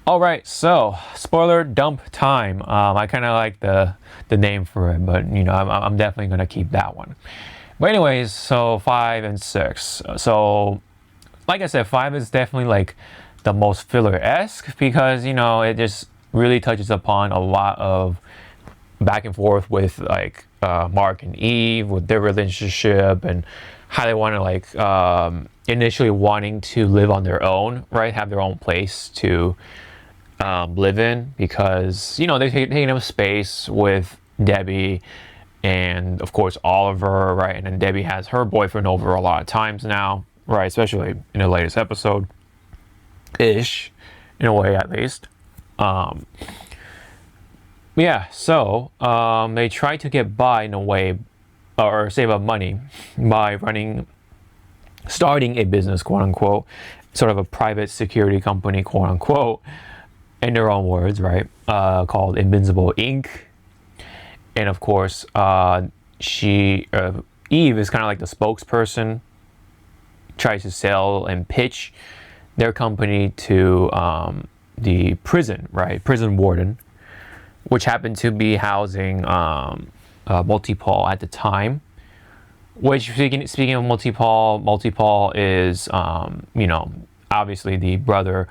All right, so spoiler dump time. I kind of like the name for it, but I'm definitely gonna keep that one. But anyways, so 5 and 6. So like I said, 5 is definitely like the most filler-esque because it just really touches upon a lot of back and forth with like Mark and Eve with their relationship and how they want to like initially wanting to live on their own, right? Have their own place to live in because they're taking up space with Debbie and of course Oliver, right? And then Debbie has her boyfriend over a lot of times now, right? Especially in the latest episode, ish, in a way at least. Yeah, so they try to get by in a way or save up money by starting a business, quote unquote, sort of a private security company, quote unquote, in their own words, right? Called Invincible Inc. And of course, Eve is kind of like the spokesperson, tries to sell and pitch their company to the prison, right? Prison warden, which happened to be housing Multi-Paul at the time. Which, speaking of Multi-Paul is, obviously the brother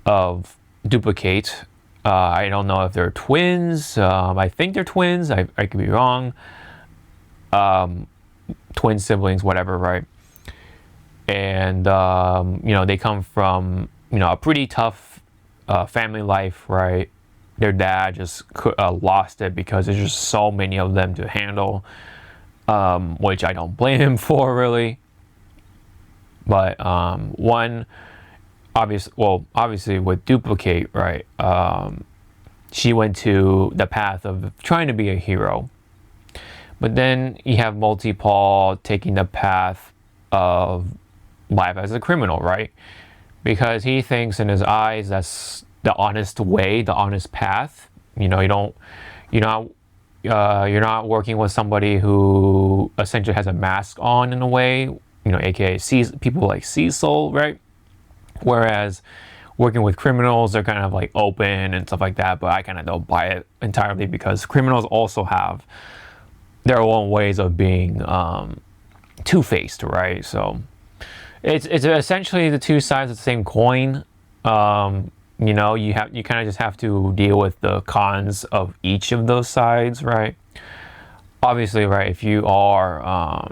of Duplicate. I don't know if they're twins. I think they're twins. I could be wrong. Twin siblings, whatever, right? And, they come from, a pretty tough family life, right? Their dad just lost it because there's just so many of them to handle, which I don't blame him for, really. But obviously with Duplicate, right? She went to the path of trying to be a hero. But then you have Multi-Paul taking the path of life as a criminal, right? Because he thinks in his eyes that's the honest way, the honest path. You're not working with somebody who essentially has a mask on in a way, aka people like Cecil, right? Whereas working with criminals, they're kind of like open and stuff like that, but I kind of don't buy it entirely because criminals also have their own ways of being two-faced, right? So it's essentially the two sides of the same coin. You kind of just have to deal with the cons of each of those sides, right? Obviously, right, if you are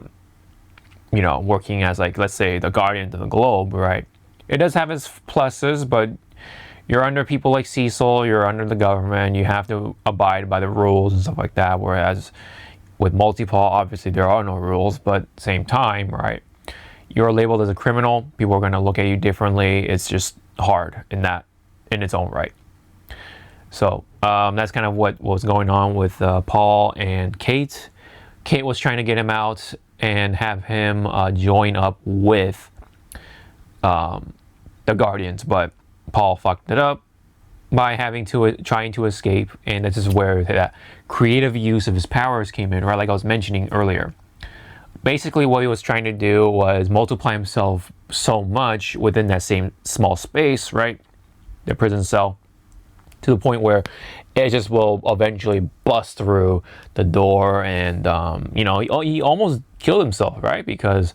working as, like, let's say the guardian of the globe, right, it does have its pluses, but you're under people like Cecil, you're under the government, you have to abide by the rules and stuff like that, whereas with Multi-Paul, obviously there are no rules, but at the same time, right, you're labeled as a criminal, people are going to look at you differently. It's just hard in its own right. So that's kind of what was going on with Paul and Kate. Kate was trying to get him out and have him join up with the Guardians, but Paul fucked it up by trying to escape, and this is where that creative use of his powers came in, right? Like I was mentioning earlier. Basically, what he was trying to do was multiply himself so much within that same small space, right? The prison cell, to the point where it just will eventually bust through the door, and he almost killed himself, right? Because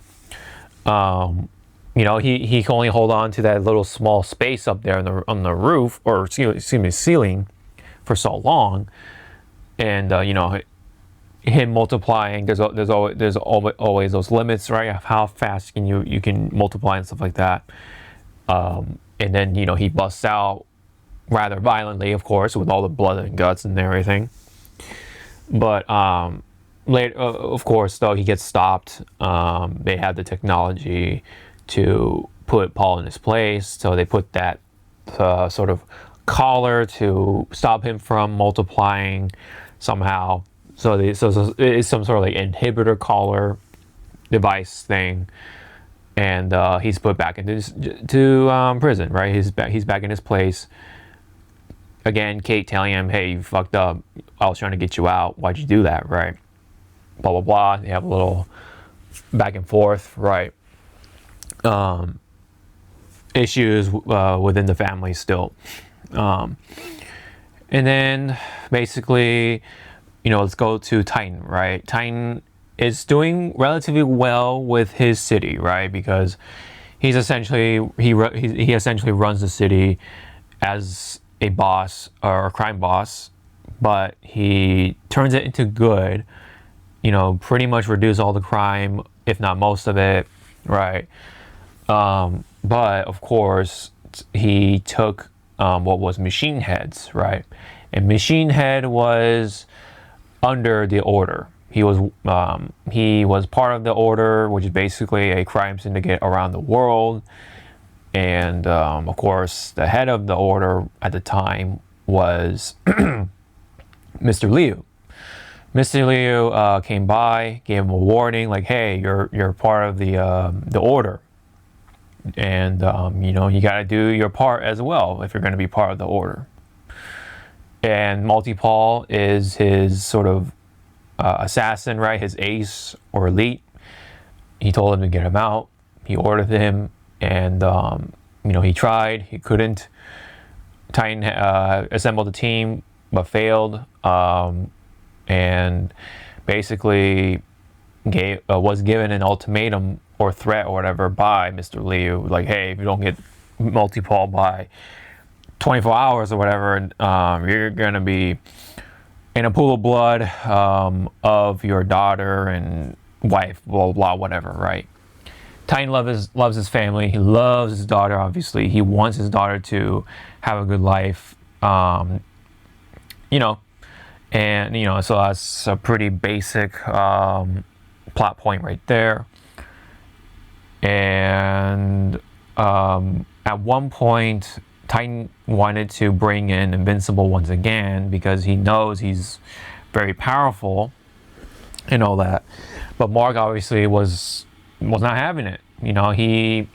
he can only hold on to that little small space up there on the roof, or excuse me, ceiling, for so long, and him multiplying. There's always those limits, right? Of how fast you can multiply and stuff like that. And then he busts out rather violently, of course, with all the blood and guts and everything. But later, of course, though, he gets stopped. They have the technology to put Paul in his place, so they put that sort of collar to stop him from multiplying somehow. So it's some sort of like inhibitor collar device thing, and he's put back into prison, right? He's back in his place. Again, Kate telling him, "Hey, you fucked up. I was trying to get you out. Why'd you do that?" Right? Blah blah blah. They have a little back and forth, right? Issues within the family still, And then basically, let's go to Titan, right? Titan is doing relatively well with his city, right? Because he essentially runs the city as a boss or a crime boss, but he turns it into good. Pretty much reduce all the crime, if not most of it, right? But of course, he took what was Machine Head's, right? And Machine Head was under the Order. He was part of the Order, which is basically a crime syndicate around the world. And of course, the head of the Order at the time was Mr. Liu. Mr. Liu came by, gave him a warning, like, "Hey, you're part of the Order, and you got to do your part as well if you're going to be part of the Order." And Multi-Paul is his sort of assassin, right? His ace or elite. He told him to get him out. He ordered him, and he tried. He couldn't. Titan assembled a team, but failed, and basically was given an ultimatum or threat or whatever by Mr. Liu, like, "Hey, if you don't get Multi-Paul by 24 hours or whatever, you're gonna be in a pool of blood of your daughter and wife, blah blah, whatever," right? Titan loves his family. He loves his daughter. Obviously, he wants his daughter to have a good life. And so that's a pretty basic plot point right there. And at one point, Titan wanted to bring in Invincible once again because he knows he's very powerful and all that. But Mark obviously was not having it. He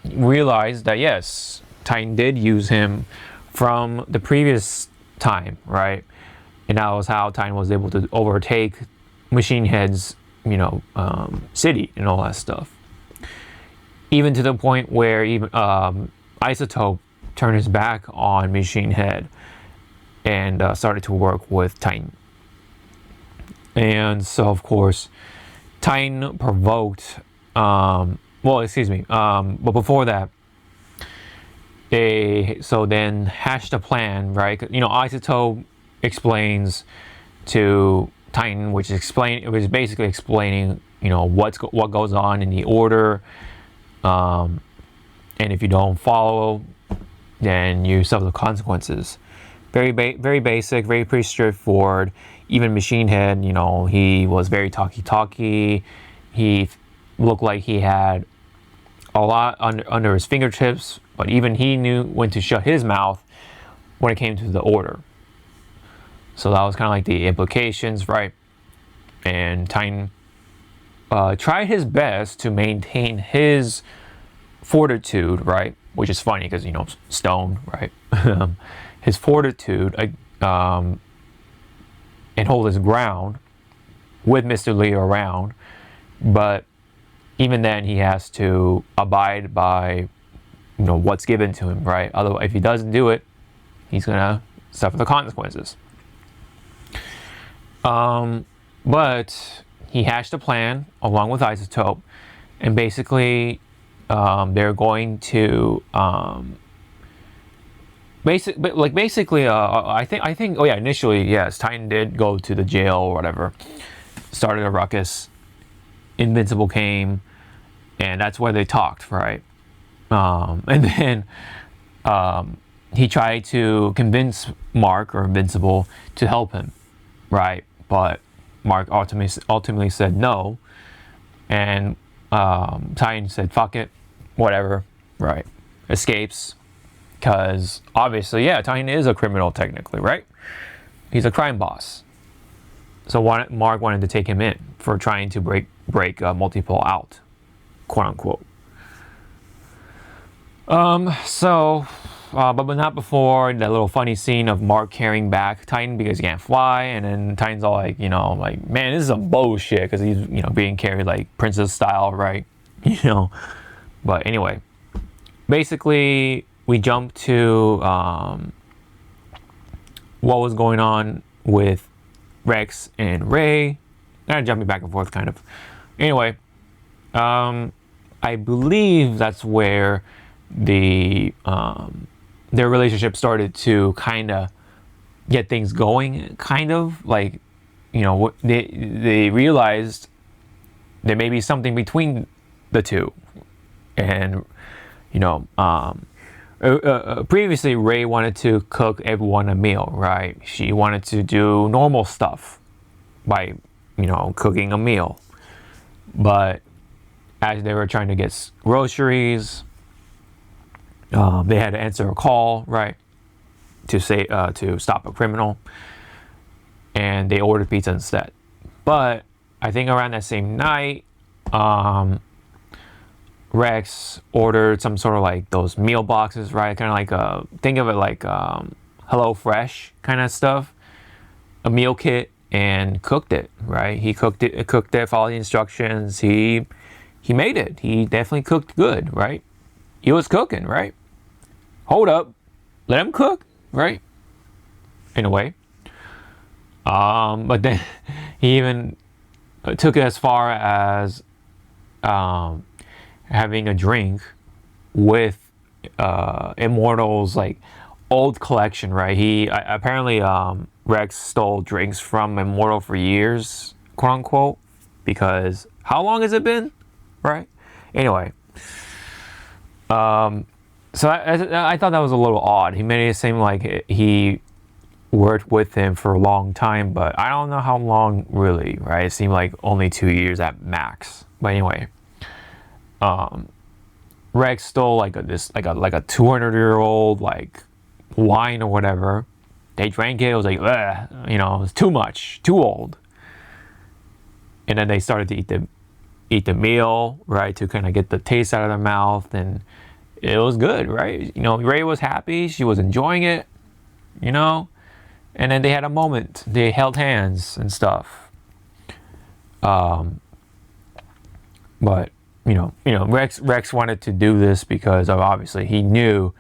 realized that yes, Titan did use him from the previous time, right? And that was how Titan was able to overtake Machine Head's, city and all that stuff. Even to the point where even Isotope turned his back on Machine Head and started to work with Titan. And so, of course, Titan provoked. But before that, they then hatched a plan, right? Isotope explains to Titan, it was basically explaining, what goes on in the Order, and if you don't follow, then you suffer the consequences. Very basic, pretty straightforward. Even Machine Head, he was very talky. He looked like he had a lot under his fingertips, but even he knew when to shut his mouth when it came to the Order. So that was kind of like the implications, right? And Titan tried his best to maintain his fortitude, right? Which is funny because, stone, right? His fortitude and hold his ground with Mr. Lee around. But even then, he has to abide by, what's given to him, right? Otherwise, if he doesn't do it, he's going to suffer the consequences. But he hatched a plan along with Isotope, and basically they're going to initially, yes, Titan did go to the jail or whatever, started a ruckus. Invincible came, and that's where they talked, right? And then he tried to convince Mark or Invincible to help him, right? But Mark ultimately said no, and Titan said, "Fuck it, whatever," right? Escapes, because obviously, yeah, Titan is a criminal technically, right? He's a crime boss. So Mark wanted to take him in for trying to break Multi-Paul out, quote unquote. But not before that little funny scene of Mark carrying back Titan because he can't fly, and then Titan's all like, man, this is some bullshit because he's, being carried like princess style, right? But anyway, basically we jump to what was going on with Rex and Ray. Kind of jumping back and forth, kind of. Anyway, I believe that's where their relationship started to kind of get things going. Kind of like, they realized there may be something between the two, and previously Ray wanted to cook everyone a meal, right? She wanted to do normal stuff by cooking a meal, but as they were trying to get groceries, they had to answer a call, right, to stop a criminal, and they ordered pizza instead. But I think around that same night, Rex ordered some sort of like those meal boxes, right? Kind of like think of it like Hello Fresh kind of stuff, a meal kit, and cooked it, right? He cooked it, followed the instructions. He made it. He definitely cooked good, right? He was cooking, right? Hold up, let him cook, right? In a way. But then he even took it as far as having a drink with Immortal's like old collection, right? He apparently Rex stole drinks from Immortal for years, quote unquote, because how long has it been, right? Anyway, so I thought that was a little odd. He made it seem like he worked with him for a long time, but I don't know how long really, right? It seemed like only 2 years at max. But anyway, Rex stole like a 200-year-old like wine or whatever. They drank it. It was like, it was too much, too old. And then they started to eat the meal, right, to kind of get the taste out of their mouth, and it was good, right? Ray was happy. She was enjoying it, and then they had a moment. They held hands and stuff. But Rex wanted to do this because obviously he knew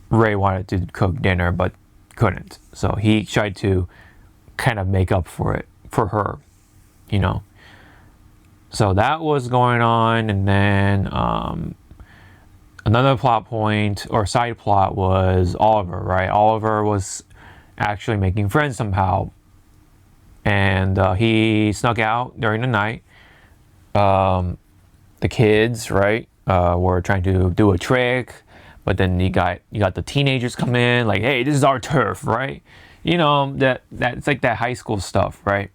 Ray wanted to cook dinner but couldn't. So he tried to kind of make up for it for her, So that was going on, and then another plot point or side plot was Oliver, right? Oliver was actually making friends somehow, and he snuck out during the night. The kids, right, were trying to do a trick, but then you got the teenagers come in like, hey, this is our turf, right? That's like that high school stuff, right?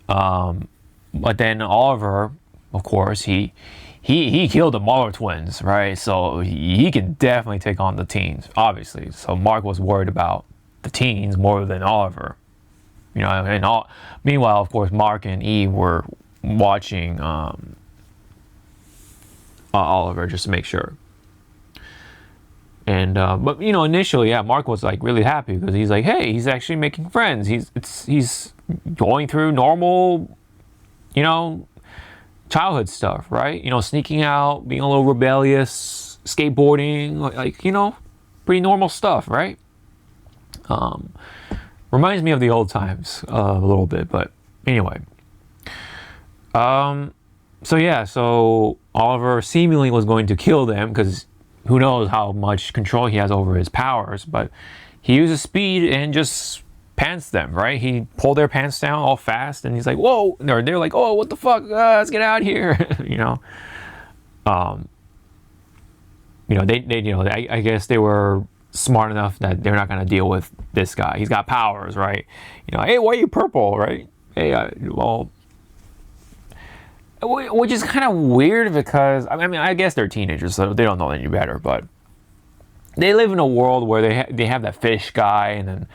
But then Oliver, of course, he killed the Muller twins, right? So he can definitely take on the teens, obviously. So Mark was worried about the teens more than Oliver, and meanwhile, of course, Mark and Eve were watching Oliver just to make sure. And but initially, yeah, Mark was like really happy because he's like, hey, he's actually making friends. He's going through normal, childhood stuff, right? Sneaking out, being a little rebellious, skateboarding, like pretty normal stuff, right? Reminds me of the old times a little bit, but anyway. So Oliver seemingly was going to kill them because who knows how much control he has over his powers, but he uses speed and just pants them, right? He pulled their pants down all fast, and he's like, whoa, they're like, oh, what the fuck, let's get out of here. I guess they were smart enough that they're not going to deal with this guy. He's got powers, right? Hey, why are you purple, right? Hey, which is kind of weird because I guess they're teenagers, so they don't know any better. But they live in a world where they have that fish guy and then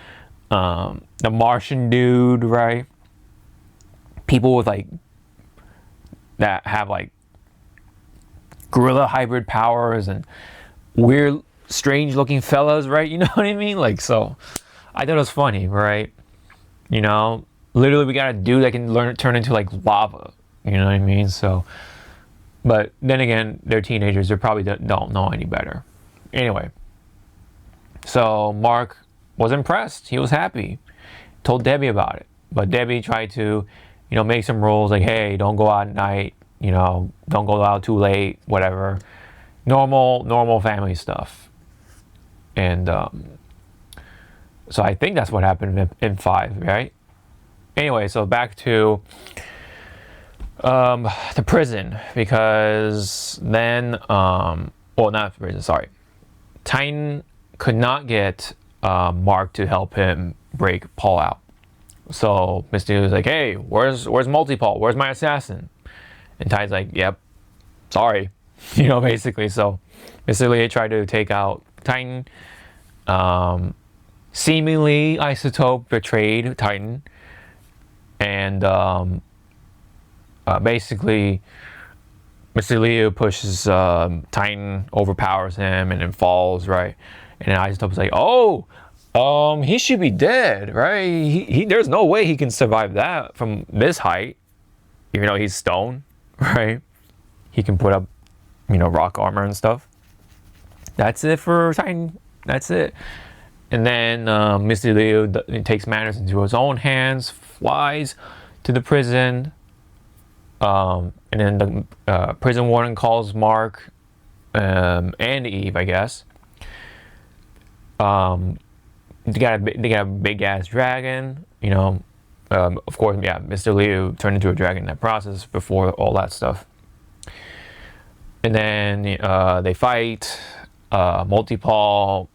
the Martian dude, right? People with like that have like gorilla hybrid powers and weird, strange looking fellas, right? You know what I mean? Like, so I thought it was funny, right? Literally we got a dude that can turn into like lava. You know what I mean? So, but then again, they're teenagers. They probably don't know any better. Anyway, so Mark was impressed. He was happy. Told Debbie about it. But Debbie tried to, make some rules like, hey, don't go out at night, don't go out too late, whatever. Normal family stuff. And so I think that's what happened in 5, right? Anyway, so back to the prison, because then, well, not prison, sorry. Titan could not get Mark to help him break Paul out. So Mr. Liu was like, hey, where's Multi-Paul? Where's my assassin? And Titan's like, yep, sorry. Basically. So Mr. Liu tried to take out Titan. Seemingly, Isotope betrayed Titan. And basically, Mr. Liu pushes Titan, overpowers him, and then falls, right? And then Isotope's like, oh, he should be dead, right? He there's no way he can survive that from this height, even though he's stone, right? He can put up, rock armor and stuff. That's it for Titan. That's it. And then Mr. Liu takes matters into his own hands, flies to the prison, and then the prison warden calls Mark and Eve, I guess. They got a big ass dragon, of course, yeah, Mr. Liu turned into a dragon in that process before all that stuff. And then they fight. Multi-Paul,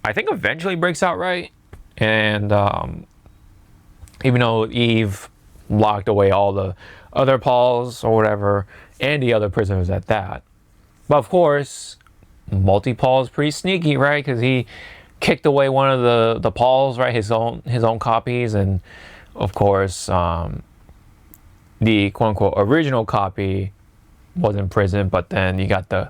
I think, eventually breaks out, right? And even though Eve locked away all the other Pauls or whatever, and the other prisoners at that. But of course, Multi-Paul is pretty sneaky, right? Because he kicked away one of the Pauls, right? His own copies, and of course, the quote unquote original copy was in prison, but then you got the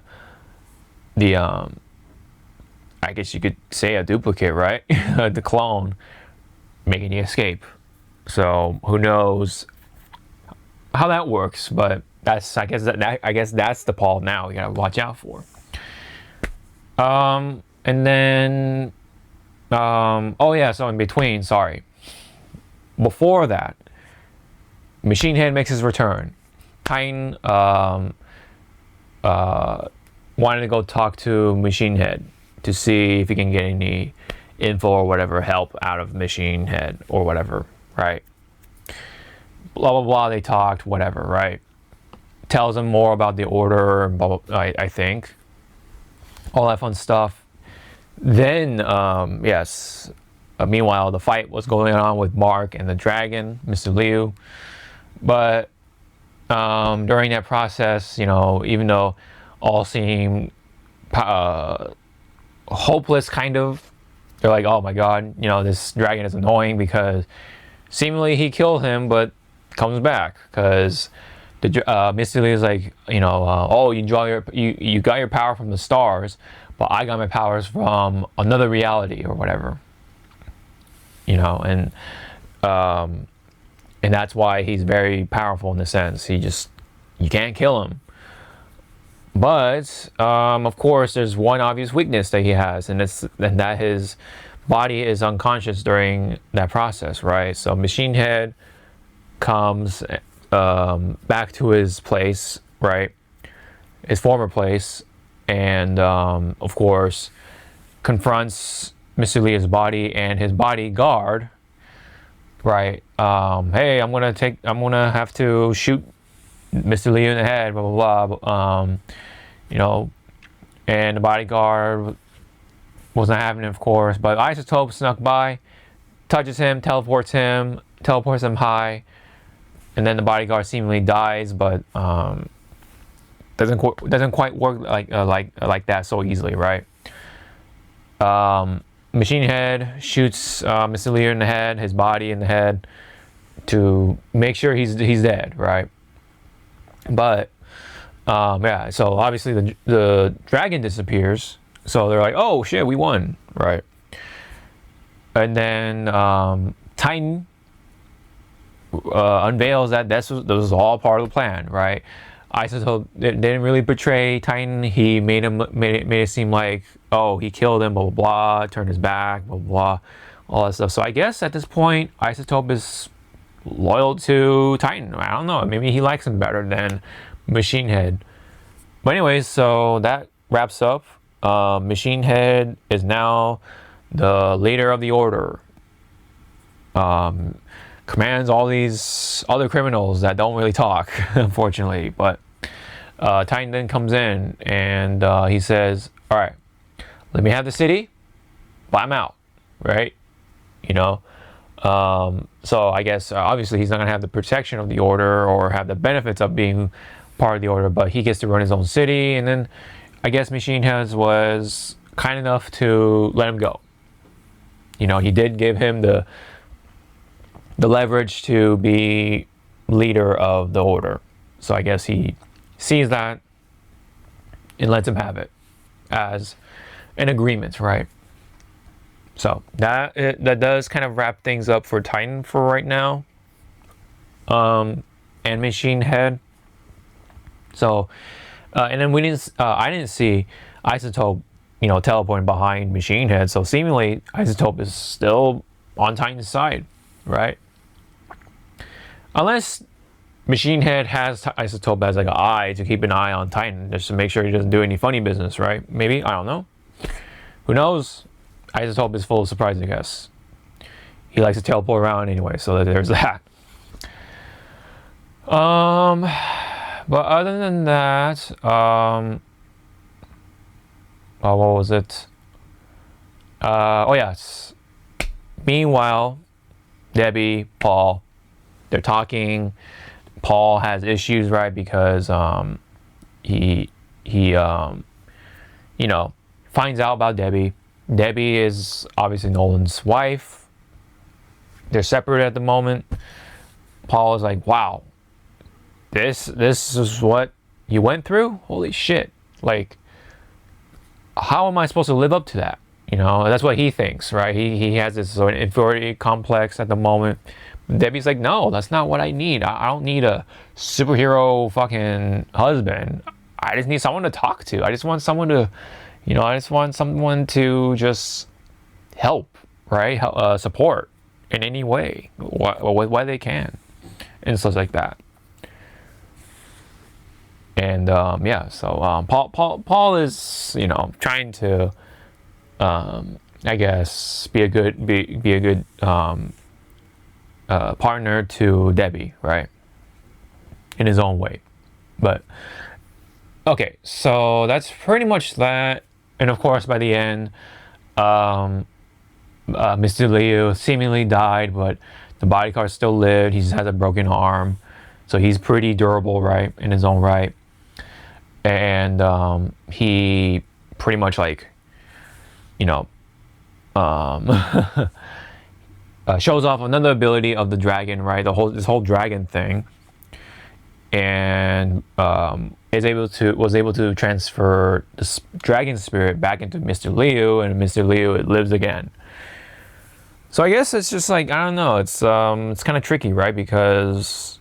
I guess you could say a duplicate, right? The clone making the escape. So who knows how that works? But I guess that's the Paul now you gotta watch out for. And then oh yeah, so in between, sorry. Before that, Machine Head makes his return. Titan wanted to go talk to Machine Head to see if he can get any info or whatever, help out of Machine Head or whatever, right? Blah blah blah. They talked, whatever, right? Tells him more about the order, blah, blah, I think. All that fun stuff. Then, yes. Meanwhile, the fight was going on with Mark and the dragon, Mr. Liu. But during that process, even though all seemed hopeless, kind of, they're like, oh my god, this dragon is annoying because seemingly he killed him, but comes back because the Mr. Liu is like, oh, you got your power from the stars, but I got my powers from another reality or whatever. And that's why he's very powerful in the sense you can't kill him. But of course, there's one obvious weakness that he has, and that his body is unconscious during that process, right? So Machine Head comes back to his place, right? His former place, and of course confronts Mr. Liu's body and his bodyguard, right? Hey, I'm gonna have to shoot Mr. Liu in the head, blah blah blah. And the bodyguard was not having it, of course. But Isotope snuck by, touches him, teleports him high, and then the bodyguard seemingly dies, but doesn't quite work like that so easily, right? Machine Head shoots Mr. Liu in the head, his body in the head, to make sure he's dead, right? But yeah, so obviously the dragon disappears, so they're like, oh shit, we won, right? And then Titan unveils that this was all part of the plan, right? Isotope didn't really betray Titan. He made it seem like, oh, he killed him, blah blah blah, turned his back, blah blah blah. all that stuff. So I guess at this point, Isotope is loyal to Titan. I don't know. Maybe he likes him better than Machine Head. But anyways, so that wraps up. Machine Head is now the leader of the Order. Commands all these other criminals that don't really talk, unfortunately. But Titan then comes in and he says, all right, let me have the city, but I'm out, right? You know? So I guess obviously he's not going to have the protection of the Order or have the benefits of being part of the Order, but he gets to run his own city. And then I guess Machine Head was kind enough to let him go. You know, he did give him the leverage to be leader of the Order. So I guess he sees that and lets him have it as an agreement, right? So that does kind of wrap things up for Titan for right now. And Machine Head. So, and then I didn't see Isotope, you know, teleporting behind Machine Head. So seemingly Isotope is still on Titan's side, right? Unless Machine Head has Isotope as like an eye to keep an eye on Titan, just to make sure he doesn't do any funny business, right? Maybe, I don't know. Who knows? Isotope is full of surprises, I guess. He likes to teleport around anyway, so there's that. But other than that, what was it? Oh yes. Meanwhile, Debbie, Paul, they're talking. Paul has issues, right? Because he you know, finds out about Debbie. Debbie is obviously Nolan's wife. They're separate at the moment. Paul is like, wow, this is what you went through? Holy shit. Like, how am I supposed to live up to that? You know, that's what he thinks, right? He has this sort of inferiority complex at the moment. Debbie's like, no, that's not what I need. I don't need a superhero fucking husband. I just need someone to talk to. I just want someone to, you know, I just want someone to just help, right? Support in any way, what they can, and stuff like that. And yeah, so Paul is, you know, trying to, I guess, be a good partner to Debbie, right? In his own way, but okay, so that's pretty much that. And of course, by the end, Mr. Liu seemingly died, but the bodyguard still lived. He just has a broken arm, so he's pretty durable, right, in his own right. And he pretty much, like, you know, shows off another ability of the dragon, right? This whole dragon thing, and was able to transfer the dragon spirit back into Mr. Liu, and Mr. Liu, it lives again. So I guess it's just like, I don't know, it's kind of tricky, right? Because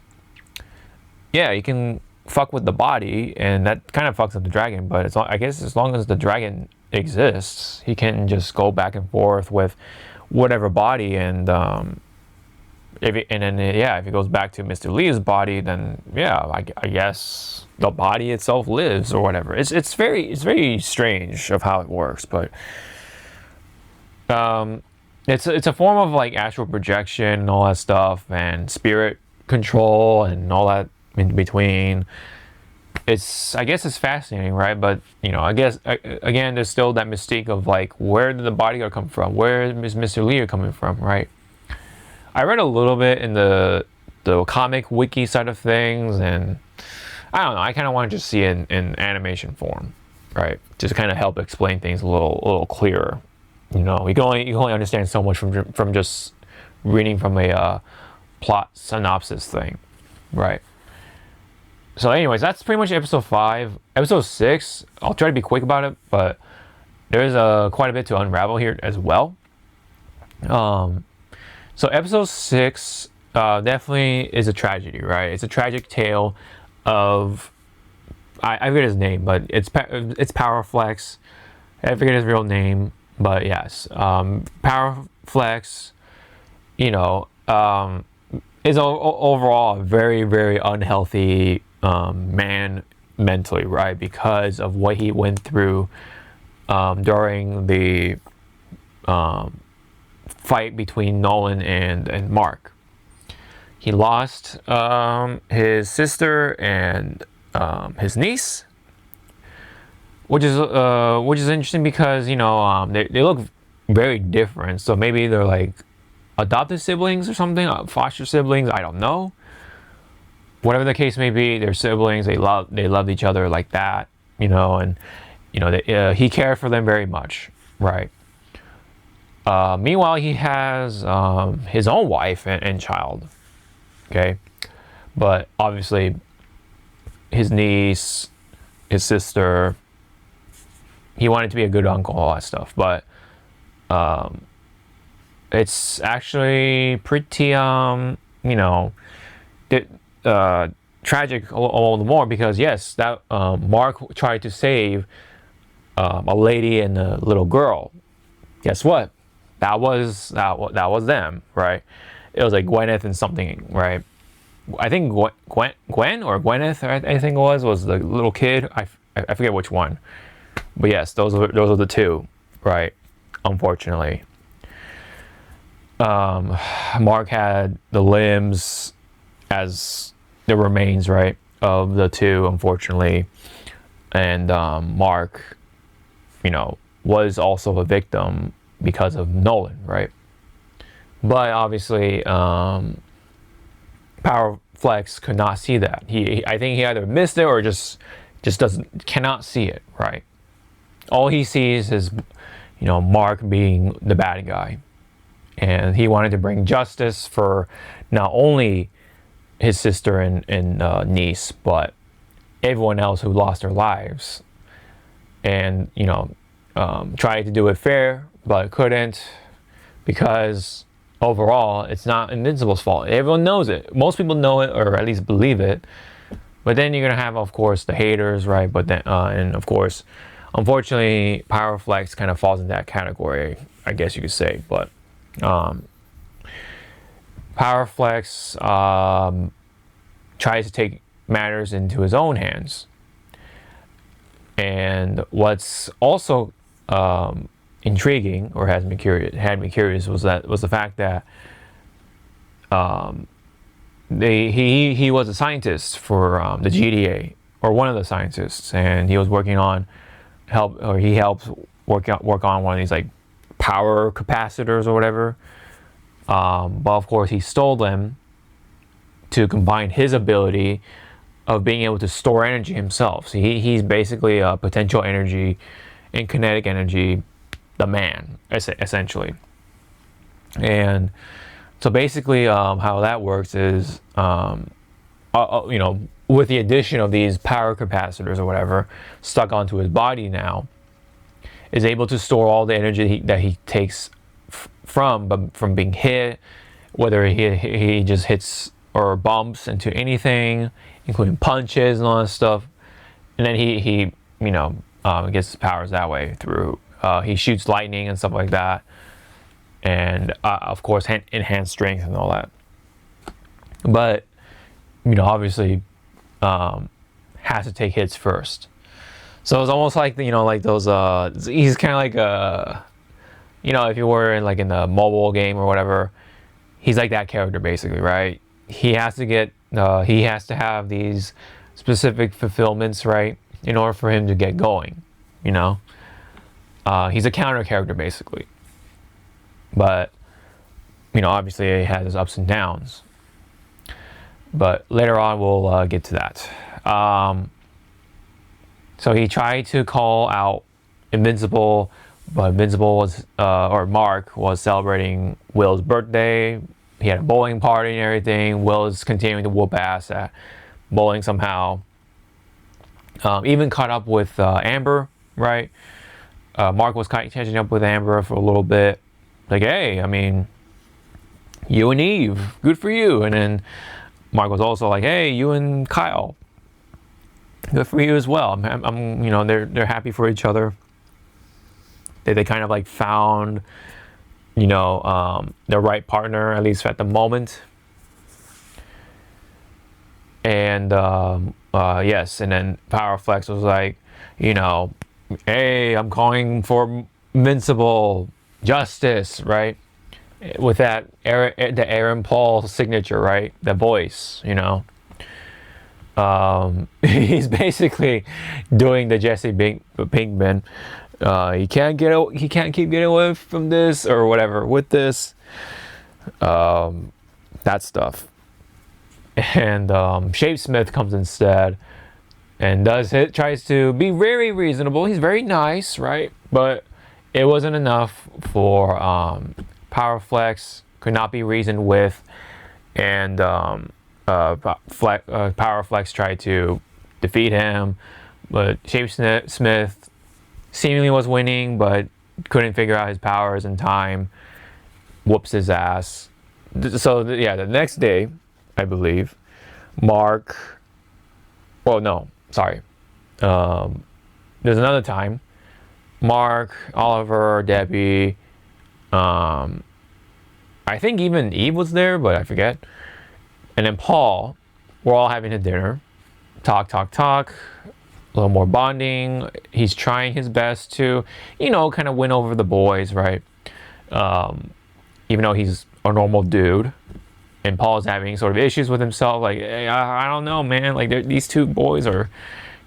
yeah, you can fuck with the body, and that kind of fucks up the dragon. But I guess as long as the dragon exists, he can just go back and forth with whatever body, and if it goes back to Mr. Liu's body, then yeah, I guess the body itself lives or whatever. It's very strange of how it works, but it's a form of like astral projection and all that stuff, and spirit control and all that in between. I guess it's fascinating, right? But you know, I guess again, there's still that mystique of like, where did the bodyguard come from? Where is Mr. Liu coming from, right? I read a little bit in the comic wiki side of things, and I don't know. I kind of want to just see it in animation form, right? Just kind of help explain things a little clearer. You know, you can only understand so much from just reading from a plot synopsis thing, right? So, anyways, that's pretty much episode 5. Episode 6, I'll try to be quick about it, but there's quite a bit to unravel here as well. So episode 6 definitely is a tragedy, right? It's a tragic tale of, I forget his name, but it's Powerflex. I forget his real name, but yes, Flex, you know, is overall a very, very unhealthy man mentally, right? Because of what he went through during the fight between Nolan and Mark. He lost his sister and his niece, which is interesting because they look very different. So maybe they're like adopted siblings or something, foster siblings. I don't know. Whatever the case may be, they're siblings. They loved each other like that, and he cared for them very much, right? Meanwhile, he has his own wife and child. Okay, but obviously, his niece, his sister. He wanted to be a good uncle, all that stuff, but it's actually pretty tragic all the more because yes, that Mark tried to save a lady and a little girl. Guess what? That was them, right? It was like Gwyneth and something, right? I think Gwen or Gwyneth, I think it was the little kid. I forget which one, but yes, those are the two, right? Unfortunately, Mark had the limbs as the remains, right, of the two, unfortunately, and Mark, was also a victim because of Nolan, right? But obviously, Power Flex could not see that. I think he either missed it or just cannot see it, right? All he sees is, Mark being the bad guy, and he wanted to bring justice for not only his sister and niece, but everyone else who lost their lives, and tried to do it fair, but couldn't, because overall it's not Invincible's fault. Everyone knows it. Most people know it, or at least believe it. But then you're gonna have, of course, the haters, right? But then, and of course, unfortunately, Power Flex kind of falls in that category, I guess you could say. But Power Flex tries to take matters into his own hands. And what's also intriguing, or had me curious, was the fact that he was a scientist for the GDA, or one of the scientists, and he was working on he helped work on one of these like power capacitors or whatever. But of course, he stole them to combine his ability of being able to store energy himself. So he's basically a potential energy and kinetic energy, the man, essentially. And so basically, how that works is, with the addition of these power capacitors or whatever stuck onto his body now, is able to store all the energy that he takes from being hit, whether he just hits or bumps into anything, including punches and all that stuff, and then he gets his powers that way through. He shoots lightning and stuff like that, and of course enhanced strength and all that. But obviously, has to take hits first. So it's almost like like those. He's kind of like if you were in the mobile game or whatever, he's like that character basically, right? He has to have these specific fulfillments, right, in order for him to get going. He's a counter character basically, but obviously he has his ups and downs. But later on we'll get to that. So he tried to call out Invincible, but Invincible was, or Mark was celebrating Will's birthday. He had a bowling party and everything. Will is continuing to whoop ass at bowling somehow. Even caught up with Amber, right? Mark was catching up with Amber for a little bit. Like, hey, you and Eve, good for you. And then Mark was also like, hey, you and Kyle, good for you as well. They're happy for each other. They kind of found the right partner, at least at the moment. And yes, and then Powerflex was like, hey, I'm calling for Invincible justice, right? With the Aaron Paul signature, right? The voice, he's basically doing the Jesse Pinkman. He can't keep getting away from this or whatever with this. That stuff. And Shape Smith comes instead and tries to be very reasonable. He's very nice, right? But it wasn't enough for Powerflex. Could not be reasoned with, and Powerflex tried to defeat him, but Shape Smith seemingly was winning, but couldn't figure out his powers in time. Whoops his ass. So the next day, I believe, Mark. Well, no, sorry. There's another time. Mark, Oliver, Debbie. I think even Eve was there, but I forget. And then Paul. We're all having a dinner. Talk. A little more bonding. He's trying his best to, kind of win over the boys, right? Even though he's a normal dude. And Paul's having sort of issues with himself, like, hey, I don't know, man. Like, these two boys are,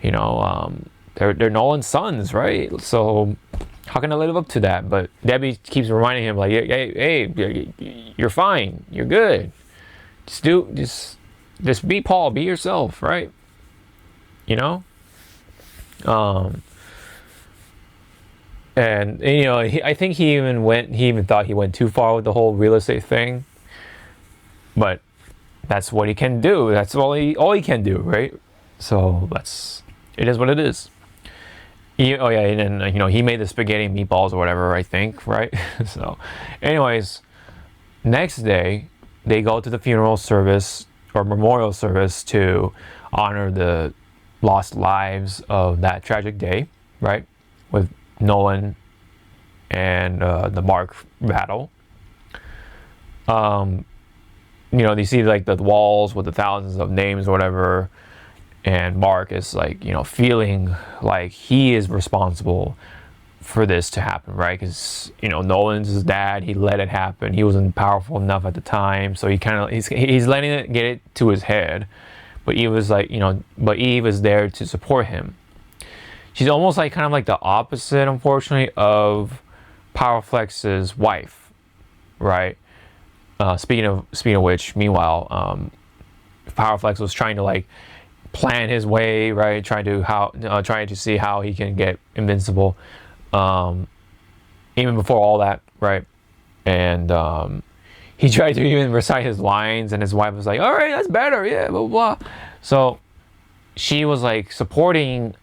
they're Nolan's sons, right? So how can I live up to that? But Debbie keeps reminding him, like, hey, you're fine, you're good. Just be Paul, be yourself, right? And I think he even thought he went too far with the whole real estate thing. But that's what he can do. That's all he can do, right? So it is what it is. And then he made the spaghetti meatballs or whatever, I think, right? So, anyways, next day they go to the funeral service or memorial service to honor the lost lives of that tragic day, right? With Nolan and the Mark battle. You see like the walls with the thousands of names or whatever, and Mark is like, feeling like he is responsible for this to happen, right? Because Nolan's his dad, he let it happen. He wasn't powerful enough at the time, so he's letting it get it to his head. But Eve was like, but Eve is there to support him. She's almost like kind of like the opposite, unfortunately, of Powerflex's wife, right? Speaking of which, meanwhile, Powerflex was trying to like plan his way, right? Trying to see how he can get Invincible, even before all that, right? And he tried to even recite his lines, and his wife was like, "All right, that's better, yeah, blah blah." So she was like supporting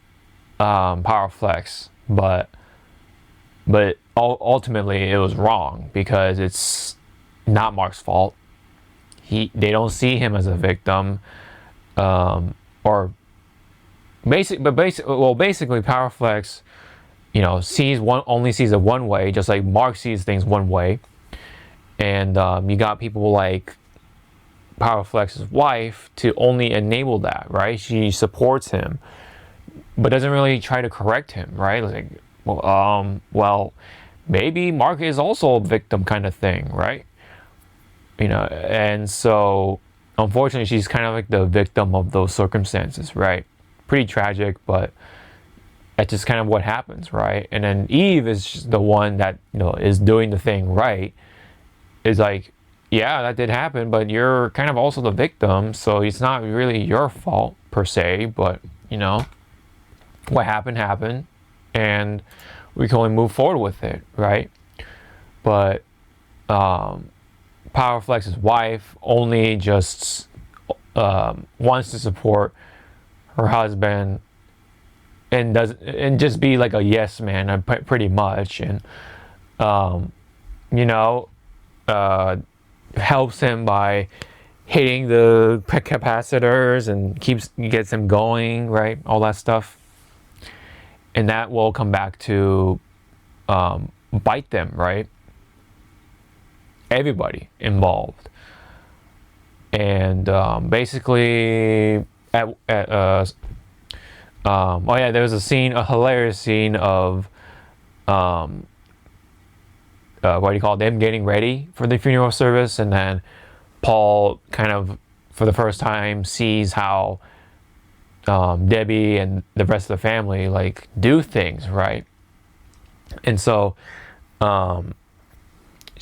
Powerflex, but ultimately it was wrong because it's not Mark's fault. They don't see him as a victim, or basically Powerflex, only sees it one way, just like Mark sees things one way, and you got people like Powerflex's wife to only enable that, right? She supports him, but doesn't really try to correct him, right? Like, well, maybe Mark is also a victim, kind of thing, right? And so unfortunately she's kind of like the victim of those circumstances, right? Pretty tragic, but that's just kind of what happens, right? And then Eve is just the one that is doing the thing right. Is like, yeah, that did happen, but you're kind of also the victim, so it's not really your fault per se, but what happened, and we can only move forward with it, right? But Powerflex's wife only just wants to support her husband and just be like a yes man, pretty much, and helps him by hitting the capacitors and gets him going, right? All that stuff, and that will come back to bite them, right? everybody involved. And basically, oh yeah, there was a hilarious scene of what do you call it, them getting ready for the funeral service, and then Paul kind of, for the first time, sees how Debbie and the rest of the family like do things, right? And so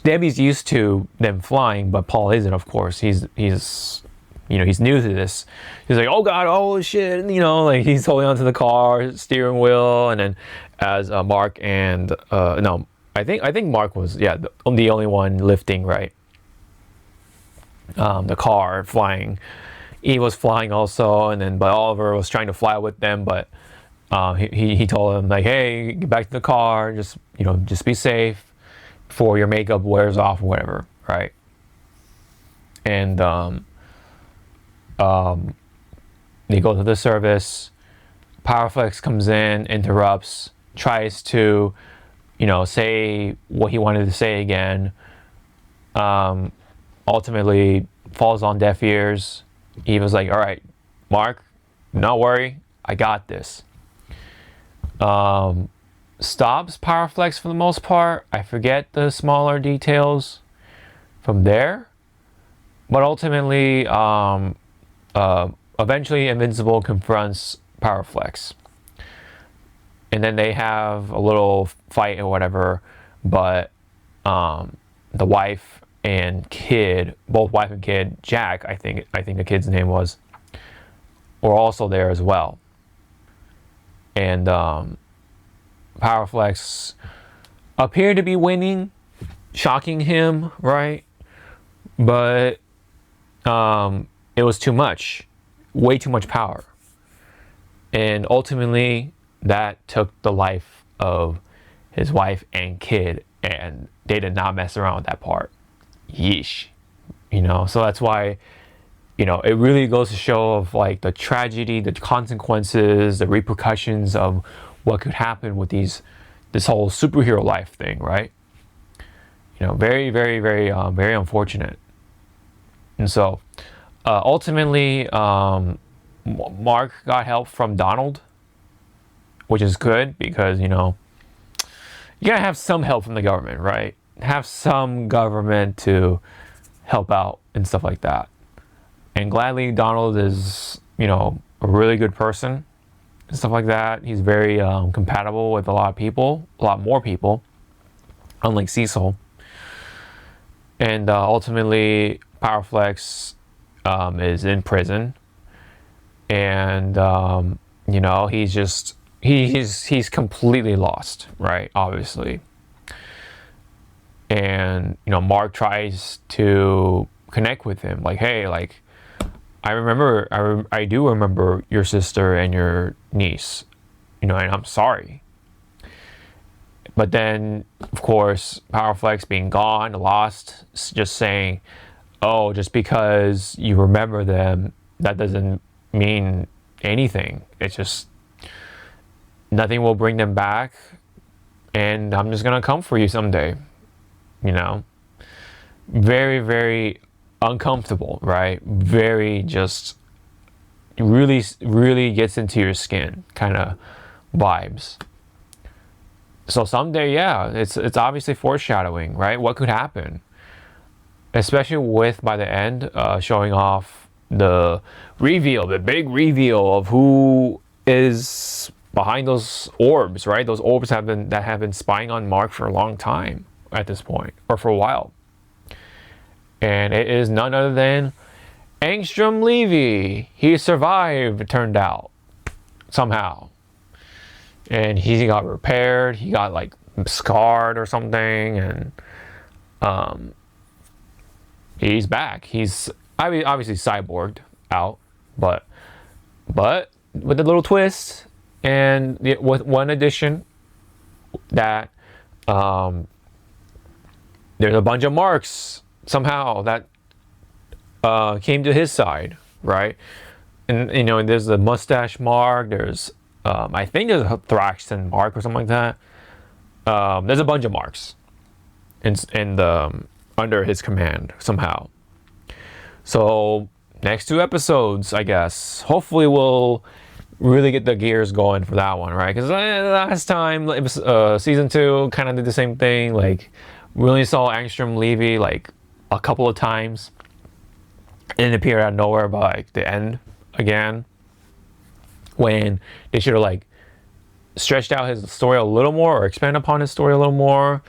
Debbie's used to them flying, but Paul isn't, of course. He's he's new to this. He's like, oh God, oh shit, like he's holding onto the car steering wheel, and then as Mark and no, I think Mark was the only one lifting, right? The car flying. He was flying also, and then but Oliver was trying to fly with them, but he told him like, hey, get back to the car, just just be safe before your makeup wears off or whatever, right? And they go to the service. Powerflex comes in, interrupts, tries to say what he wanted to say again. Ultimately falls on deaf ears. He was like, all right, Mark, don't worry, I got this. Stops Powerflex for the most part. I forget the smaller details from there, but ultimately eventually Invincible confronts Powerflex, and then they have a little fight or whatever, but the wife and kid, both wife and kid, Jack, I think the kid's name was, were also there as well. And Powerflex appeared to be winning, shocking him, right? But it was too much, way too much power. And ultimately, that took the life of his wife and kid, and they did not mess around with that part. Yeesh. So that's why, it really goes to show of like the tragedy, the consequences, the repercussions of what could happen with this whole superhero life thing, right? Very, very, very, very unfortunate. And so, ultimately, Mark got help from Donald, which is good because, you gotta have some help from the government, right? Have some government to help out and stuff like that. And gladly, Donald is, a really good person and stuff like that. He's very compatible with a lot of people, a lot more people, unlike Cecil. And ultimately, Powerflex is in prison, and he's completely lost, right? Obviously. And Mark tries to connect with him, like, hey, like, I do remember your sister and your niece, and I'm sorry. But then, of course, Powerflex being gone, lost, just saying, oh, just because you remember them, that doesn't mean anything. It's just nothing will bring them back, and I'm just gonna come for you someday. Very, very uncomfortable, right? Very just really, really gets into your skin kind of vibes. So someday, yeah, it's obviously foreshadowing, right? What could happen, especially with by the end showing off the big reveal of who is behind those orbs, right? Those orbs have been spying on Mark for a long time at this point, or for a while. And it is none other than Angstrom Levy. He survived, it turned out, somehow. And he got repaired. He got like scarred or something, and he's back. He's obviously cyborged out, but with a little twist, and with one addition that there's a bunch of marks somehow that came to his side, right? And there's the mustache mark. There's I think there's a Thraxton mark or something like that. There's a bunch of marks in the under his command somehow. So next 2 episodes, I guess. Hopefully we'll really get the gears going for that one, right? Because last time, it was, season 2 kind of did the same thing. Like, we only saw Angstrom Levy like a couple of times. And it appeared out of nowhere by like the end again. When they should have like stretched out his story a little more or expand upon his story a little more.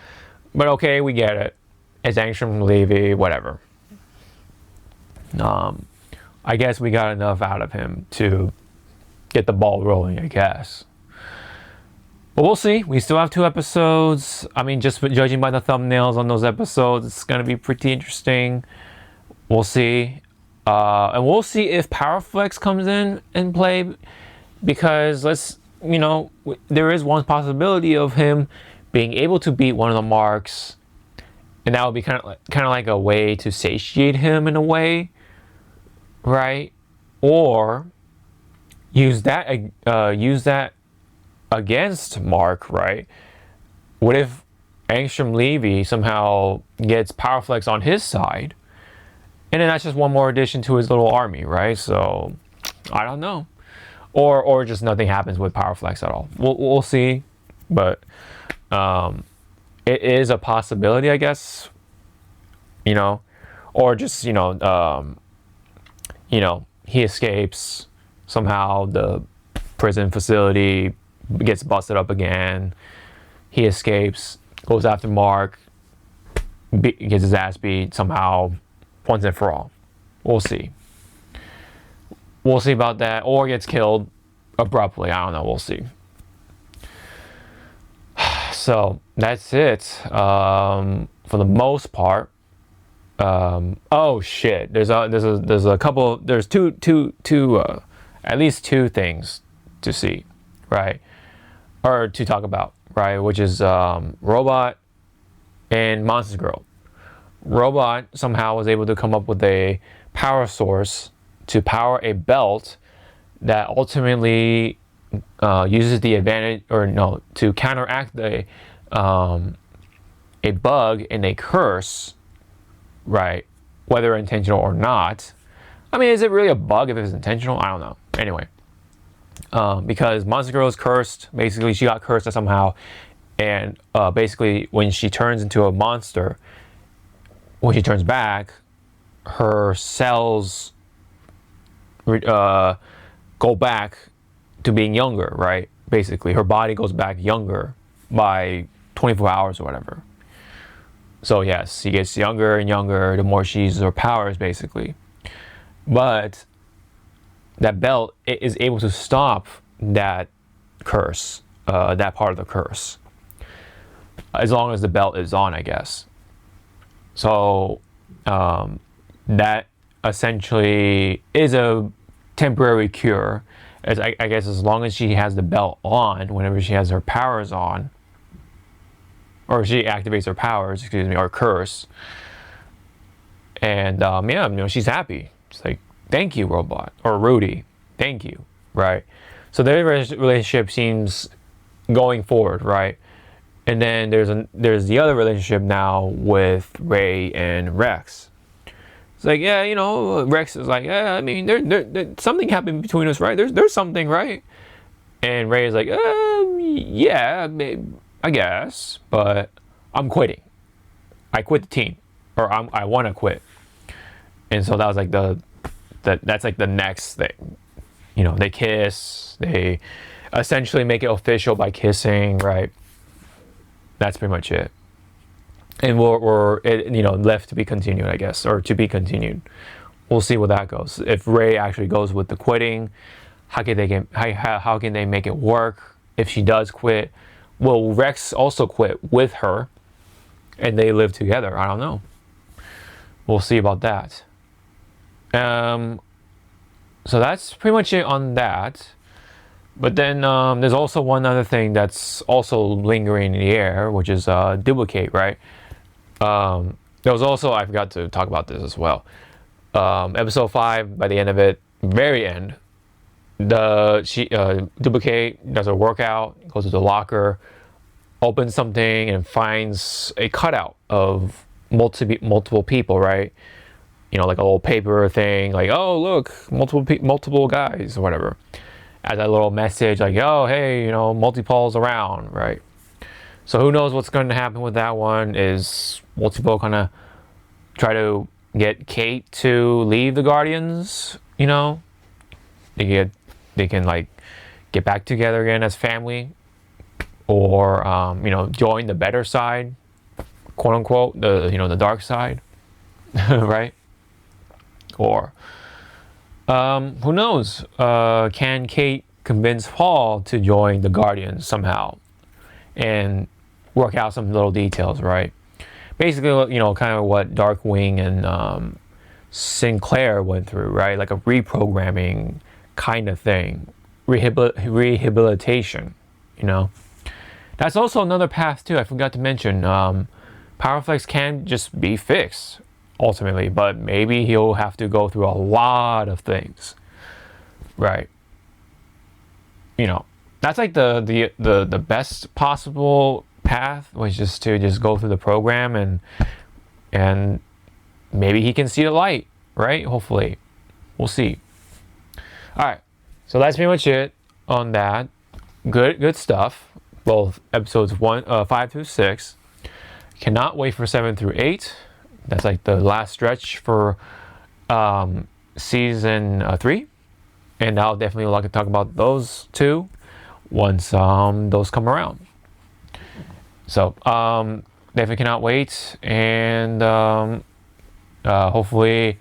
But okay, we get it. It's Angstrom Levy, whatever. I guess we got enough out of him to get the ball rolling, I guess. But we'll see. We still have 2 episodes. I mean, just judging by the thumbnails on those episodes, it's going to be pretty interesting. We'll see. And we'll see if Power Flex comes in and play. Because there is one possibility of him being able to beat one of the marks. And that would be kind of like a way to satiate him in a way. Right? Or use that against Mark, right? What if Angstrom Levy somehow gets Power Flex on his side, and then that's just one more addition to his little army, right? So I don't know, or just nothing happens with Power Flex at all. We'll see, but it is a possibility, I guess. Or just he escapes somehow, the prison facility gets busted up again, he escapes, goes after Mark, gets his ass beat somehow once and for all. We'll see about that, or gets killed abruptly. I don't know, we'll see. So that's it for the most part. Oh shit! There's a couple. There's two at least 2 things to see, right, or to talk about, right? Which is Robot and Monster Girl. Robot somehow was able to come up with a power source to power a belt that ultimately uses the advantage, or no, to counteract a bug and a curse. Right, whether intentional or not. I mean, is it really a bug if it's intentional? I don't know. Anyway, because Monster Girl is cursed. Basically, she got cursed somehow, and basically, when she turns into a monster, when she turns back, her cells go back to being younger. Right, basically, her body goes back younger by 24 hours or whatever. So yes, she gets younger and younger the more she uses her powers, basically. But that belt is able to stop that curse, that part of the curse, as long as the belt is on, I guess. So that essentially is a temporary cure. As I guess as long as she has the belt on, whenever she has her powers on, or she activates her powers, or curse. And she's happy. She's like, thank you, Robot, or Rudy, thank you, right? So their relationship seems going forward, right? And then there's the other relationship now with Ray and Rex. It's like, Rex is like, I mean, there something happened between us, right? There's something, right? And Ray is like, yeah, I guess, but I'm quitting. I quit the team, or I want to quit. And so that was like that's like the next thing. They kiss. They essentially make it official by kissing, right? That's pretty much it. And we're left to be continued, I guess, or to be continued. We'll see where that goes. If Ray actually goes with the quitting, how can they make it work? If she does quit, will Rex also quit with her and they live together? I don't know. We'll see about that. So that's pretty much it on that. But then there's also one other thing that's also lingering in the air, which is Duplicate, right? There was also, I forgot to talk about this as well. Episode 5, by the end of it, very end, Duplicate does a workout, goes to the locker, opens something and finds a cutout of multiple people, right? You know, like a little paper thing, like, oh look, multiple guys or whatever, as a little message, like, oh hey, you know, multiple's around, right? So who knows what's going to happen with that one? Is multiple kind of try to get Kate to leave the Guardians? You know, they can like get back together again as family, or you know, join the better side, quote unquote, the, you know, the dark side, right? Or who knows? Can Kate convince Paul to join the Guardians somehow, and work out some little details, right? Basically, you know, kind of what Darkwing and Sinclair went through, right? Like a reprogramming kind of thing, rehabilitation. You know, that's also another path too. I forgot to mention. Powerflex can just be fixed ultimately, but maybe he'll have to go through a lot of things, right? You know, that's like the best possible path, was just to just go through the program, and maybe he can see the light, right? Hopefully, we'll see. All right, so that's pretty much it on that. Good stuff. Both episodes 5 through 6. Cannot wait for 7 through 8. That's like the last stretch for season 3, and I'll definitely like to talk about those two once those come around. So definitely cannot wait, and hopefully,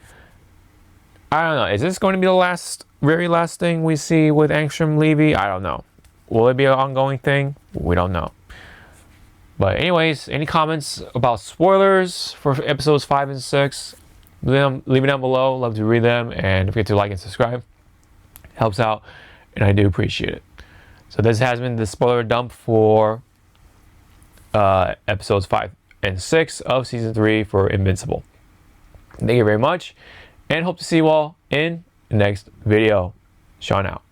I don't know, is this going to be the very last thing we see with Angstrom Levy? I don't know. Will it be an ongoing thing? We don't know. But anyways, any comments about spoilers for episodes 5 and 6, leave it down below. Love to read them, and don't forget to like and subscribe. Helps out, and I do appreciate it. So this has been the spoiler dump for episodes 5 and 6 of season 3 for Invincible. Thank you very much, and hope to see you all in the next video. Sean out.